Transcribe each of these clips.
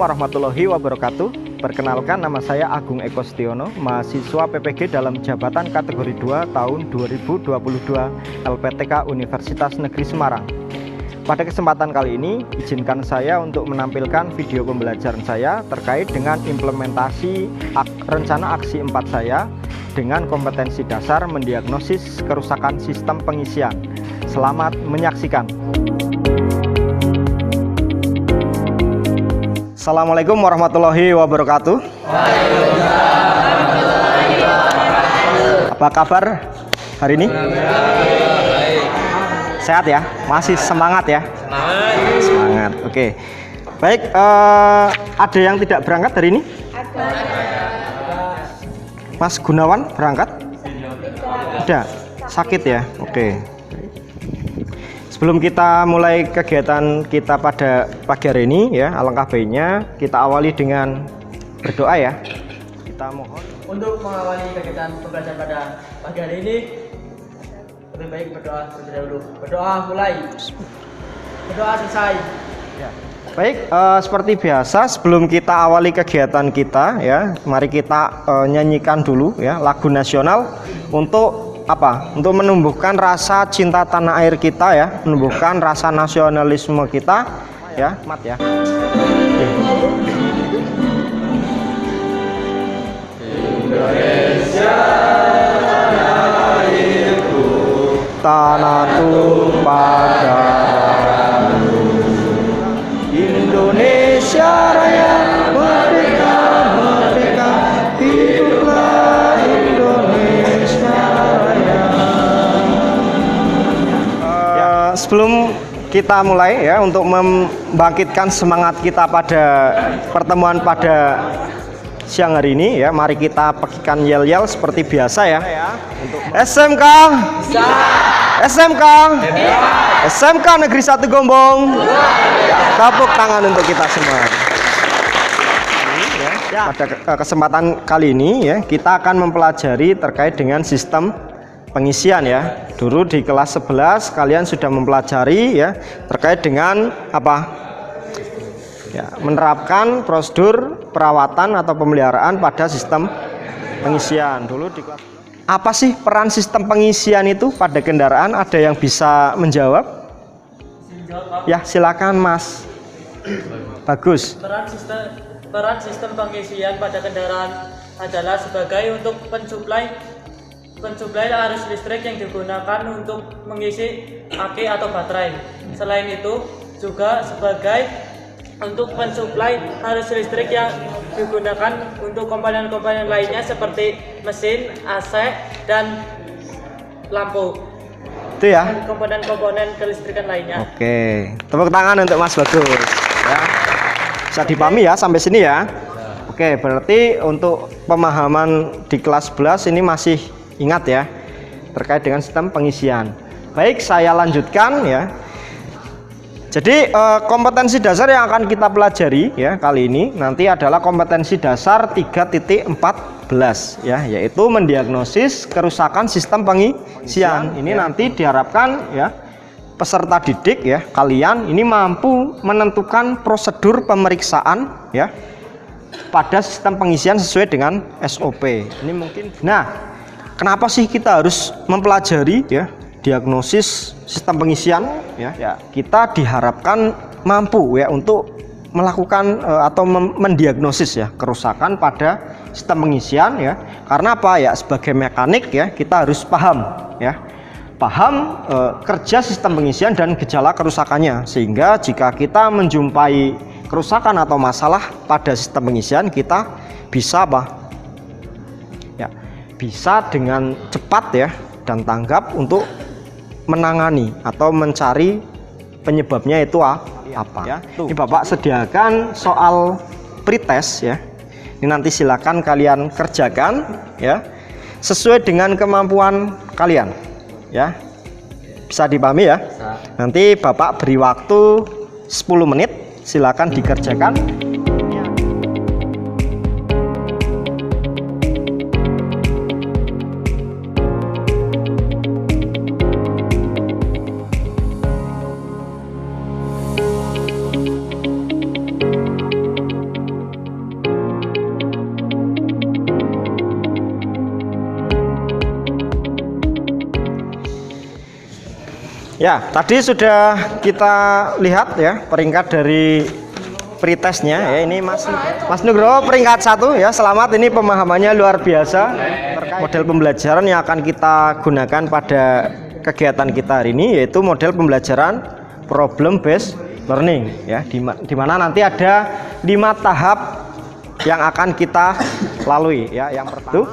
warahmatullahi wabarakatuh. Perkenalkan, nama saya Agung Eko Setiono, mahasiswa PPG dalam jabatan kategori 2 tahun 2022 LPTK Universitas Negeri Semarang. Pada kesempatan kali ini, izinkan saya untuk menampilkan video pembelajaran saya terkait dengan implementasi rencana aksi 4 saya dengan kompetensi dasar mendiagnosis kerusakan sistem pengisian. Selamat menyaksikan. Assalamualaikum warahmatullahi wabarakatuh. Apa kabar hari ini? Sehat ya? Masih semangat ya? Semangat. Oke. Baik, ada yang tidak berangkat hari ini? Mas Gunawan berangkat? Tidak. Sakit ya? Oke. Sebelum kita mulai kegiatan kita pada pagi hari ini ya, alangkah baiknya kita awali dengan berdoa ya. Kita mohon untuk mengawali kegiatan pembelajaran pada pagi hari ini, lebih baik berdoa terlebih dahulu. Berdoa mulai, berdoa selesai. Ya. Baik, seperti biasa sebelum kita awali kegiatan kita ya, mari kita nyanyikan dulu ya lagu nasional untuk apa? Untuk menumbuhkan rasa cinta tanah air kita ya, menumbuhkan rasa nasionalisme kita ya, mat ya. Indonesia tanah airku, tanah tumpah darahku. Indonesia Raya merdeka, merdeka, hiduplah Indonesia Raya. Sebelum kita mulai ya, untuk membangkitkan semangat kita pada pertemuan pada siang hari ini ya, mari kita pekikan yel-yel seperti biasa ya. SMK, SMK, SMK Negeri 1 Gombong. Tepuk tangan untuk kita semua. Pada kesempatan kali ini ya, kita akan mempelajari terkait dengan sistem pengisian ya. Dulu di kelas 11 kalian sudah mempelajari ya terkait dengan apa? Ya, menerapkan prosedur perawatan atau pemeliharaan pada sistem pengisian. Dulu di kelas apa sih peran sistem pengisian itu pada kendaraan? Ada yang bisa menjawab? Ya, silakan Mas. Bagus. Peran sistem pengisian pada kendaraan adalah sebagai untuk pensuplai arus listrik yang digunakan untuk mengisi aki atau baterai. Selain itu juga sebagai untuk mensuplai arus listrik yang digunakan untuk komponen-komponen lainnya seperti mesin, AC, dan lampu. Itu ya. Komponen-komponen kelistrikan lainnya. Oke, tepuk tangan untuk Mas Bagus. Ya. Bisa dipahami ya sampai sini ya. Oke, berarti untuk pemahaman di kelas 11 ini masih ingat ya terkait dengan sistem pengisian. Baik, saya lanjutkan ya. Jadi kompetensi dasar yang akan kita pelajari ya kali ini nanti adalah kompetensi dasar 3.14 ya, yaitu mendiagnosis kerusakan sistem pengisian. Ini nanti diharapkan ya peserta didik ya kalian ini mampu menentukan prosedur pemeriksaan ya pada sistem pengisian sesuai dengan SOP. Ini mungkin. Nah, kenapa sih kita harus mempelajari ya diagnosis sistem pengisian ya? Kita diharapkan mampu ya untuk melakukan atau mendiagnosis ya kerusakan pada sistem pengisian ya. Karena apa ya? Sebagai mekanik ya kita harus paham ya. Paham kerja sistem pengisian dan gejala kerusakannya, sehingga jika kita menjumpai kerusakan atau masalah pada sistem pengisian, kita bisa apa? Ya, bisa dengan cepat ya dan tanggap untuk menangani atau mencari penyebabnya itu apa ya. Ini Bapak sediakan soal pretest ya. Ini nanti silakan kalian kerjakan ya sesuai dengan kemampuan kalian ya. Bisa dipahami ya. Nanti Bapak beri waktu 10 menit, silakan dikerjakan. Ya, tadi sudah kita lihat ya peringkat dari pretestnya ya. Ini Mas Nugroho peringkat 1 ya. Selamat, ini pemahamannya luar biasa terkait model pembelajaran yang akan kita gunakan pada kegiatan kita hari ini, yaitu model pembelajaran problem based learning ya, di mana nanti ada 5 tahap yang akan kita lalui ya. Yang pertama,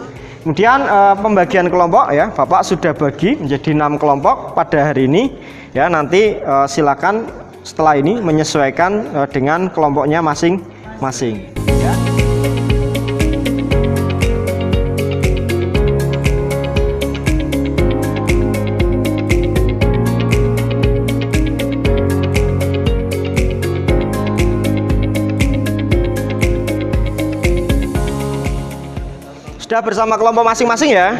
kemudian pembagian kelompok ya, Bapak sudah bagi menjadi 6 kelompok pada hari ini ya. Nanti silakan setelah ini menyesuaikan dengan kelompoknya masing-masing ya. Sudah bersama kelompok masing-masing ya.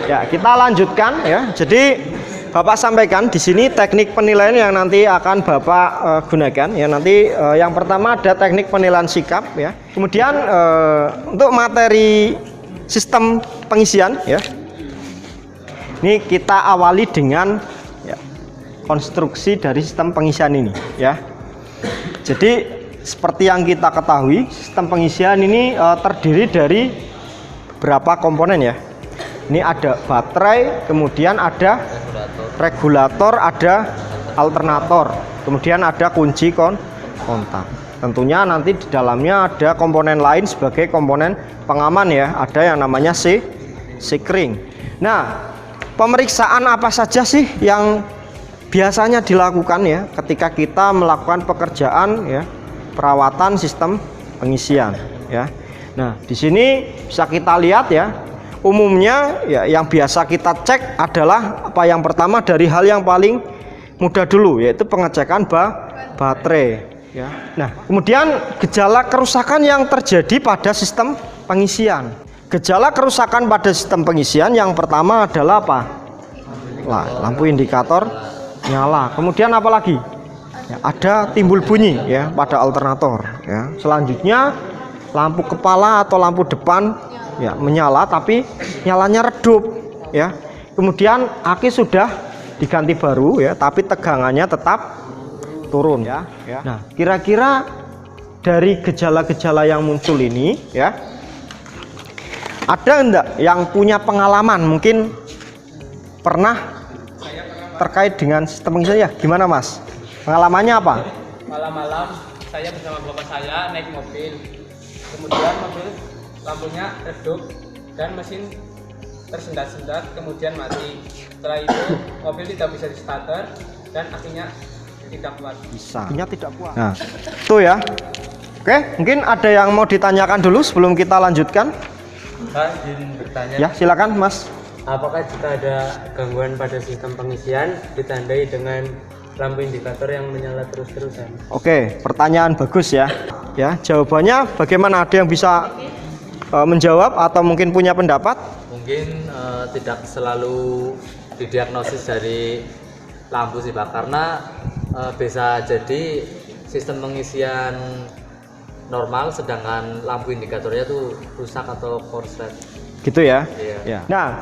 Ya, kita lanjutkan ya. Jadi Bapak sampaikan di sini teknik penilaian yang nanti akan Bapak gunakan ya. Nanti yang pertama ada teknik penilaian sikap ya. Kemudian untuk materi sistem pengisian ya. Ini kita awali dengan ya, konstruksi dari sistem pengisian ini ya. Jadi seperti yang kita ketahui, sistem pengisian ini terdiri dari berapa komponen ya. Ini ada baterai, kemudian ada regulator, ada alternator, kemudian ada kunci kontak. Tentunya nanti di dalamnya ada komponen lain sebagai komponen pengaman ya. Ada yang namanya sekring. Nah, pemeriksaan apa saja sih yang biasanya dilakukan ya ketika kita melakukan pekerjaan ya perawatan sistem pengisian ya. Nah, di sini bisa kita lihat ya, umumnya ya yang biasa kita cek adalah apa, yang pertama dari hal yang paling mudah dulu, yaitu pengecekan baterai ya. Nah, kemudian gejala kerusakan yang terjadi pada sistem pengisian. Gejala kerusakan pada sistem pengisian yang pertama adalah apa? Lampu indikator nyala. Kemudian apa lagi? Ya, ada timbul bunyi ya pada alternator ya. Selanjutnya lampu kepala atau lampu depan ya menyala tapi nyalanya redup ya. Kemudian aki sudah diganti baru ya, tapi tegangannya tetap turun ya. Nah, kira-kira dari gejala-gejala yang muncul ini ya, ada enggak yang punya pengalaman mungkin pernah terkait dengan sistem pengisian ya? Gimana Mas? Pengalamannya apa? Malam-malam saya bersama bapak saya naik mobil. Kemudian mobil lampunya redup dan mesin tersendat-sendat, kemudian mati. Setelah itu mobil tidak bisa di starter dan akhirnya tidak kuat. Akhirnya tidak kuat. Nah, itu ya. Oke, mungkin ada yang mau ditanyakan dulu sebelum kita lanjutkan. Saya izin bertanya. Ya, silakan Mas. Apakah jika ada gangguan pada sistem pengisian ditandai dengan lampu indikator yang menyala terus-terusan? Oke, pertanyaan bagus ya. Ya, jawabannya bagaimana? Ada yang bisa menjawab atau mungkin punya pendapat? Mungkin tidak selalu didiagnosis dari lampu sih Pak, karena bisa jadi sistem pengisian normal sedangkan lampu indikatornya tuh rusak atau korslet. Gitu ya? Iya. Ya. Nah,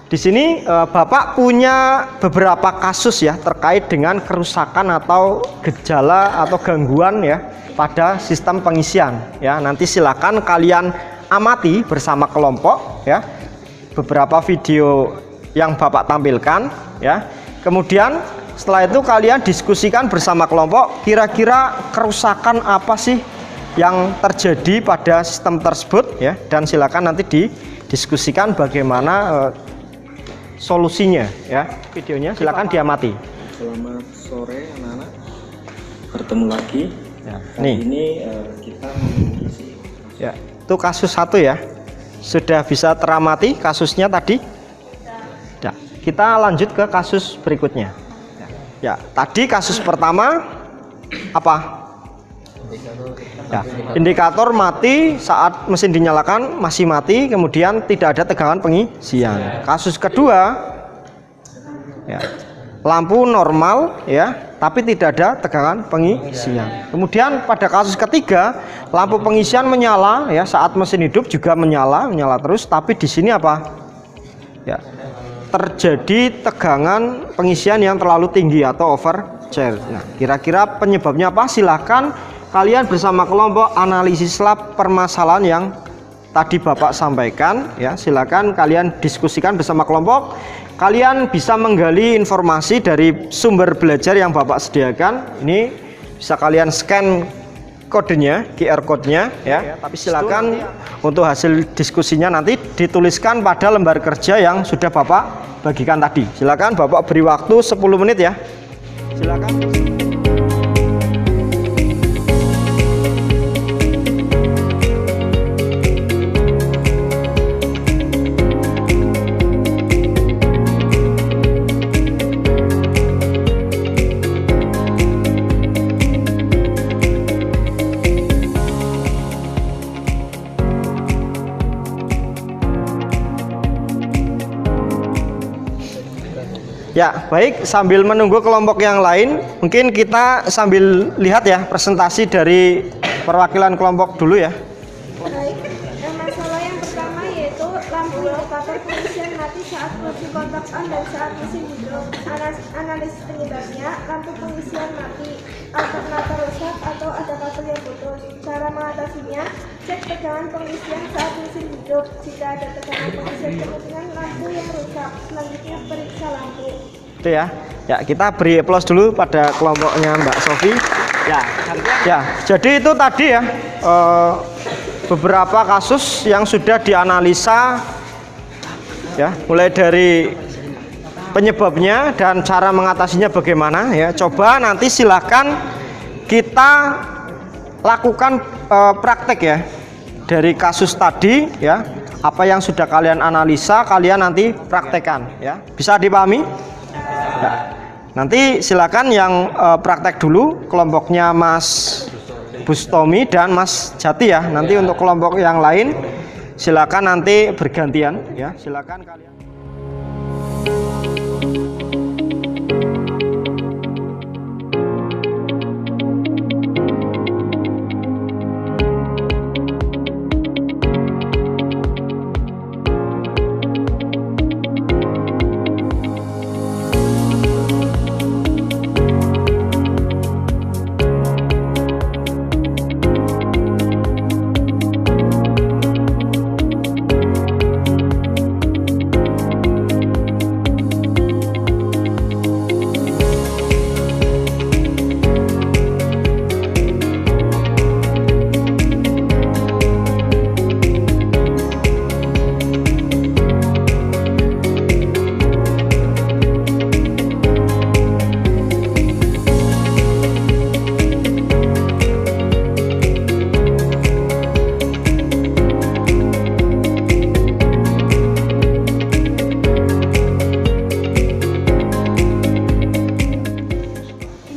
di sini Bapak punya beberapa kasus ya terkait dengan kerusakan atau gejala atau gangguan ya pada sistem pengisian ya. Nanti silakan kalian amati bersama kelompok ya beberapa video yang Bapak tampilkan ya. Kemudian setelah itu kalian diskusikan bersama kelompok kira-kira kerusakan apa sih yang terjadi pada sistem tersebut ya, dan silakan nanti didiskusikan bagaimana solusinya ya. Videonya silakan diamati. Selamat sore anak-anak, bertemu lagi Ya, kali nih. ini kita mengisi Ya, itu kasus 1 ya. Sudah bisa teramati kasusnya tadi? Ya, kita lanjut ke kasus berikutnya. Ya, tadi kasus pertama apa? Ya, indikator mati saat mesin dinyalakan, masih mati, kemudian tidak ada tegangan pengisian. Kasus kedua ya, lampu normal ya, tapi tidak ada tegangan pengisian. Kemudian pada kasus ketiga, lampu pengisian menyala ya saat mesin hidup, juga menyala terus, tapi di sini apa? Ya, terjadi tegangan pengisian yang terlalu tinggi atau overcharge. Nah, kira-kira penyebabnya apa? Silahkan kalian bersama kelompok analisislah permasalahan yang tadi Bapak sampaikan ya. Silakan kalian diskusikan bersama kelompok. Kalian bisa menggali informasi dari sumber belajar yang Bapak sediakan. Ini bisa kalian scan kodenya, QR code-nya ya. Tapi silakan untuk hasil diskusinya nanti dituliskan pada lembar kerja yang sudah Bapak bagikan tadi. Silakan Bapak beri waktu 10 menit ya. Silakan. Ya, baik, sambil menunggu kelompok yang lain, mungkin kita sambil lihat ya presentasi dari perwakilan kelompok dulu ya. Baik, masalah yang pertama yaitu lampu indikator pengisian mati saat kunci kontak on dan saat mesin hidup. Analisis penyebabnya, lampu pengisian mati, alternator rusak atau ada kabel yang putus. Cara mengatasinya, cek tegangan pengisian saat mesin hidup. Jika ada tegangan pengisian kemungkinan lampu yang rusak. Selanjutnya periksa lampu. Itu ya. Ya, kita beri aplaus dulu pada kelompoknya Mbak Sofi. Ya, jadi itu tadi ya beberapa kasus yang sudah dianalisa ya, mulai dari penyebabnya dan cara mengatasinya bagaimana ya. Coba nanti silahkan kita lakukan praktek ya dari kasus tadi ya. Apa yang sudah kalian analisa kalian nanti praktekkan ya. Bisa dipahami? Ya. Nanti silakan yang praktek dulu kelompoknya Mas Bustomi dan Mas Jati ya. Nanti untuk kelompok yang lain silakan nanti bergantian ya. Silakan kalian.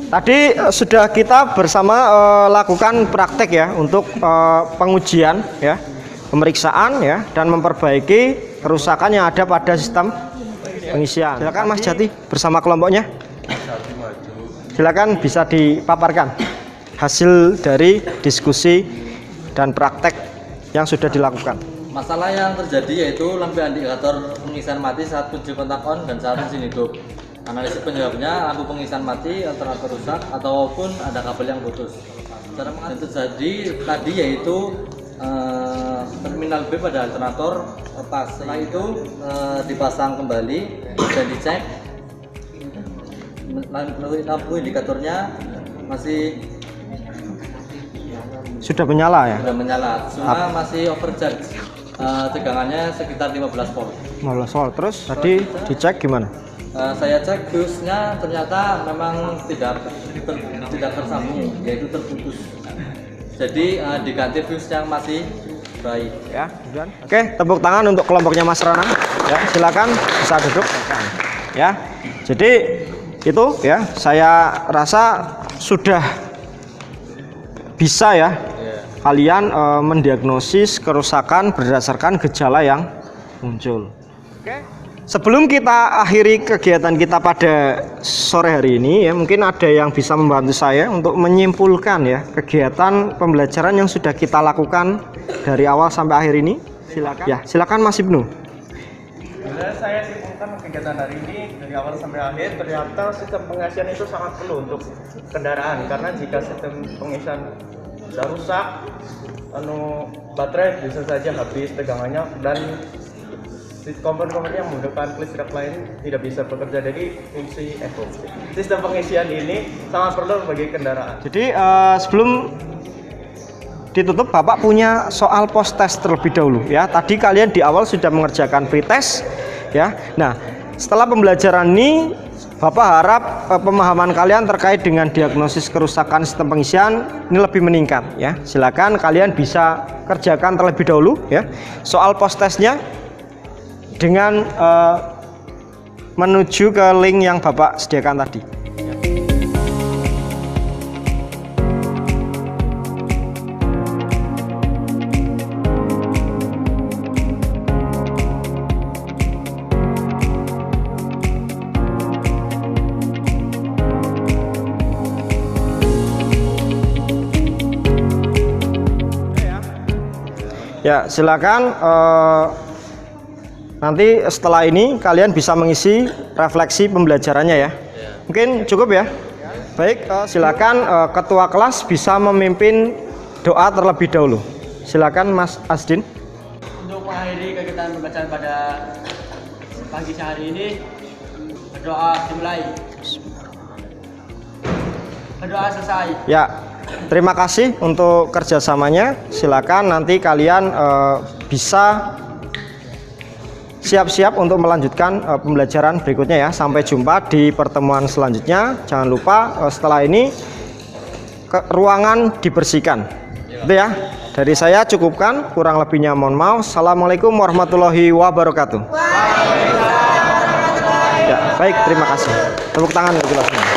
Tadi sudah kita bersama lakukan praktek ya untuk pengujian ya, pemeriksaan ya, dan memperbaiki kerusakan yang ada pada sistem pengisian. Silakan Mas Jati bersama kelompoknya. Silakan bisa dipaparkan hasil dari diskusi dan praktek yang sudah dilakukan. Masalah yang terjadi yaitu lampu indikator pengisian mati saat kunci kontak on dan saat mesin hidup. Analisis penyebabnya lampu pengisian mati, alternator rusak ataupun ada kabel yang putus. Cara mengatasi terjadi tadi yaitu terminal B pada alternator lepas. Setelah itu dipasang kembali dan dicek. Lampu indikatornya masih sudah menyala ya? Sudah menyala, cuma masih overcharge. Tegangannya sekitar 15 volt. 15 volt. Terus tadi dicek gimana? Saya cek fuse-nya ternyata memang tidak tersambung, yaitu terputus. Jadi diganti fuse yang masih baik ya. Oke, tepuk tangan untuk kelompoknya Mas Rana ya. Silakan bisa duduk ya. Jadi itu ya, saya rasa sudah bisa ya kalian mendiagnosis kerusakan berdasarkan gejala yang muncul. Oke. Sebelum kita akhiri kegiatan kita pada sore hari ini ya, mungkin ada yang bisa membantu saya untuk menyimpulkan ya kegiatan pembelajaran yang sudah kita lakukan dari awal sampai akhir ini. Silakan. Ya, silakan Mas Ibnu. Bila saya simpulkan kegiatan hari ini dari awal sampai akhir, ternyata sistem pengisian itu sangat perlu untuk kendaraan, karena jika sistem pengisian sudah rusak, baterai bisa saja habis tegangannya dan komponen-komponen yang menggunakan listrik lain tidak bisa bekerja. Jadi sistem pengisian ini sangat perlu bagi kendaraan. Jadi sebelum ditutup, Bapak punya soal post test terlebih dahulu ya. Tadi kalian di awal sudah mengerjakan pretest ya. Nah, setelah pembelajaran ini Bapak harap pemahaman kalian terkait dengan diagnosis kerusakan sistem pengisian ini lebih meningkat ya. Silakan kalian bisa kerjakan terlebih dahulu ya soal post testnya dengan menuju ke link yang Bapak sediakan tadi. Ya, silakan nanti setelah ini kalian bisa mengisi refleksi pembelajarannya ya. Mungkin cukup ya. Baik, silakan ketua kelas bisa memimpin doa terlebih dahulu. Silakan Mas Asdin. Untuk mengakhiri kegiatan pembacaan pada pagi hari ini, berdoa dimulai. Berdoa selesai. Ya, terima kasih untuk kerjasamanya. Silakan nanti kalian bisa siap-siap untuk melanjutkan pembelajaran berikutnya ya. Sampai jumpa di pertemuan selanjutnya. Jangan lupa setelah ini ruangan dibersihkan. Itu ya. Dari saya cukupkan, kurang lebihnya mohon maaf. Assalamualaikum warahmatullahi wabarakatuh. Ya, baik, terima kasih. Tepuk tangan untuk kelasnya.